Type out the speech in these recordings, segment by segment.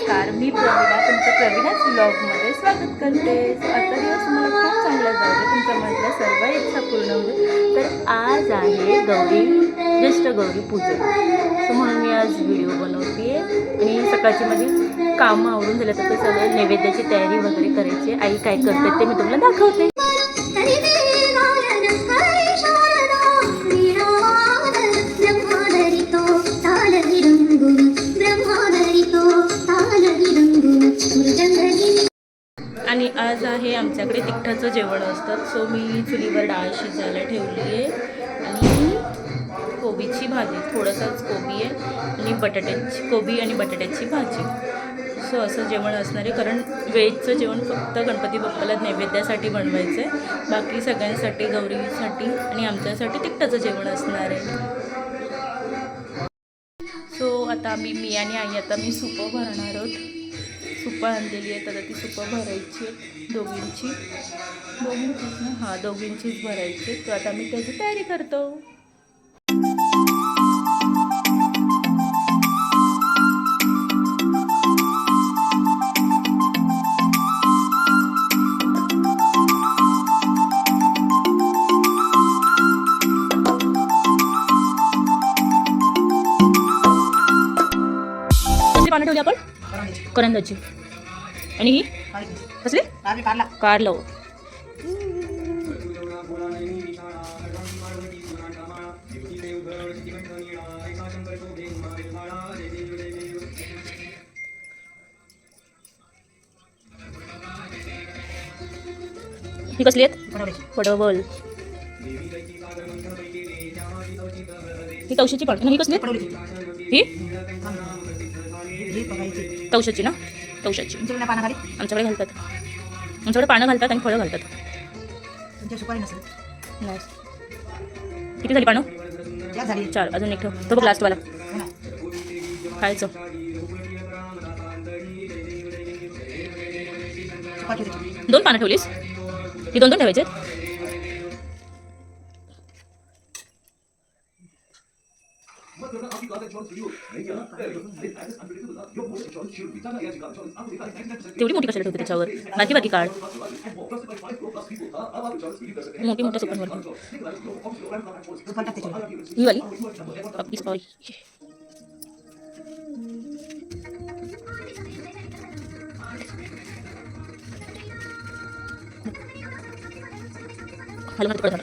नमस्कार, मी प्रवीणा, तुमचं प्रवीणाच व्लॉगमध्ये स्वागत करते. आजचा दिवस तुम्हाला खूप चांगला जाऊ दे, तुमच्या मनातल्या सर्व इच्छा पूर्ण होईल. तर आज आहे ज्येष्ठ गौरी पूजन, सो म्हणून मी आज व्हिडिओ बनवते. आणि सकाळची माझी कामं आवरून झालं तर ते सगळं नैवेद्याची तयारी वगैरे करायची. आई काय करते ते मी तुम्हाला दाखवते. आणि आज आहे आमच्याकडे तिखटाचं जेवण असतं. सो मी चुलीवर डाळ शिजायला ठेवली आहे आणि कोबीची भाजी, थोडंसंच कोबी आहे आणि कोबी आणि बटाट्याची भाजी. सो असं जेवण असणार आहे, कारण व्हेजचं जेवण फक्त गणपती बाप्पाला नैवेद्यासाठी बनवायचं आहे. बाकी सगळ्यांसाठी, गौरीसाठी आणि आमच्यासाठी तिखटाचं जेवण असणार आहे. सो आता मी आणि आई आता मी सुपं भरणार आहोत. सुपं आणलेली आहेत, आता ती सुपं भरायची आहेत दोघींचीच ना, दोघींचीच भरायची. तर आता मी त्याची तयारी करतो. कसली पानं ठेवली आपण? करंदाची. आणि ही कसली? कारलं. ही कसली आहेत? पडवल. ही तवशाची पानं. ही कसली? ही तवशाची ना, तवशाची. आमच्याकडे घालतात, आमच्याकडे पानं घालतात आणि फळं घालतात. नाही. किती झाली पानं? 4. अजून एक ठेव. तो बघ लास्टवाला खायचं. दोन पानं ठेवलीस? ही 2 ठेवायचे. तेवढी मोठी कशाला ठेवते त्याच्यावर? बाकी बाकी काढ. मोठी मोठ्या सुपांवर ही वाली आपली सॉरी. हलवून पडत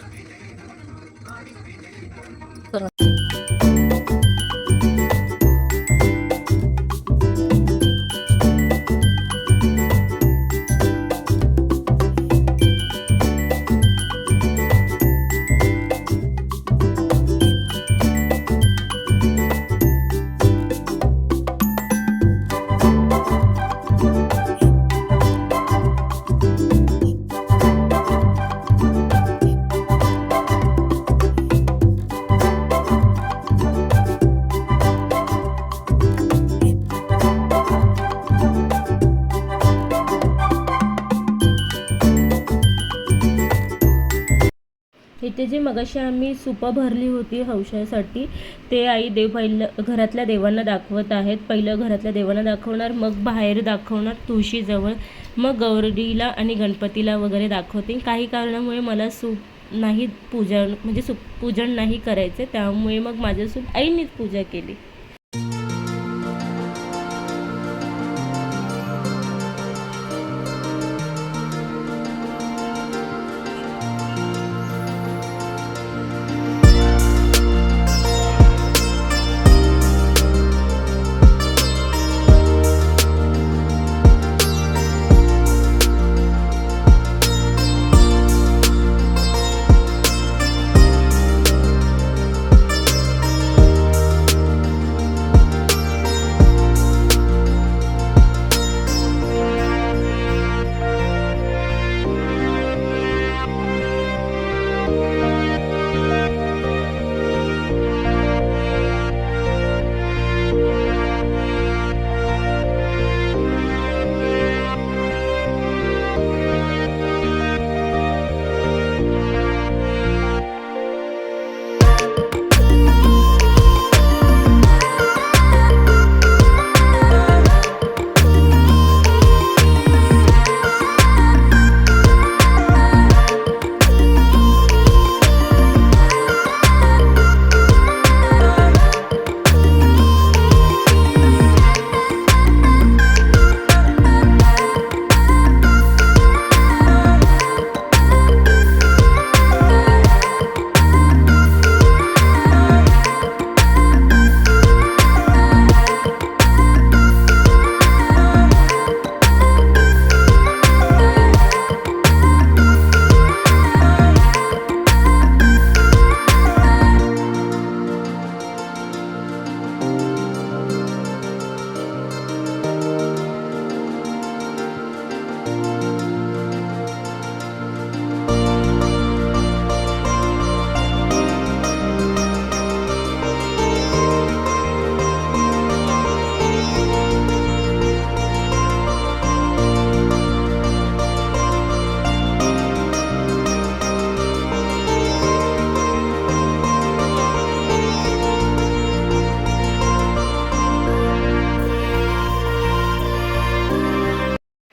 इथे जे मगाशी आम्ही सुपं भरली होती हौशासाठी, ते आई घरातल्या देवांना दाखवत आहेत. पहिलं घरातल्या देवांना दाखवणार, मग बाहेर दाखवणार तुळशीजवळ, मग गौरीला आणि गणपतीला वगैरे दाखवते. काही कारणामुळे मला पूजन नाही करायचं, त्यामुळे मग माझ्यासोबत आईनीच पूजा केली.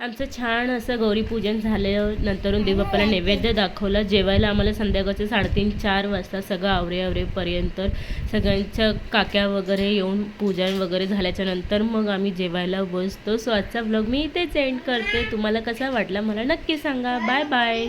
आमचं छान असं गौरीपूजन झालं. नंतरून देवबाप्पाला नैवेद्य दाखवला. जेवायला आम्हाला संध्याकाळचे 3:30-4 वाजता सगळं आवरेपर्यंत सगळ्यांच्या काक्या वगैरे येऊन पूजन वगैरे झाल्याच्या नंतर मग आम्ही जेवायला बसतो. सो आजचा व्लॉग मी इथेच एंड करते. तुम्हाला कसा वाटला मला नक्की सांगा. Bye bye.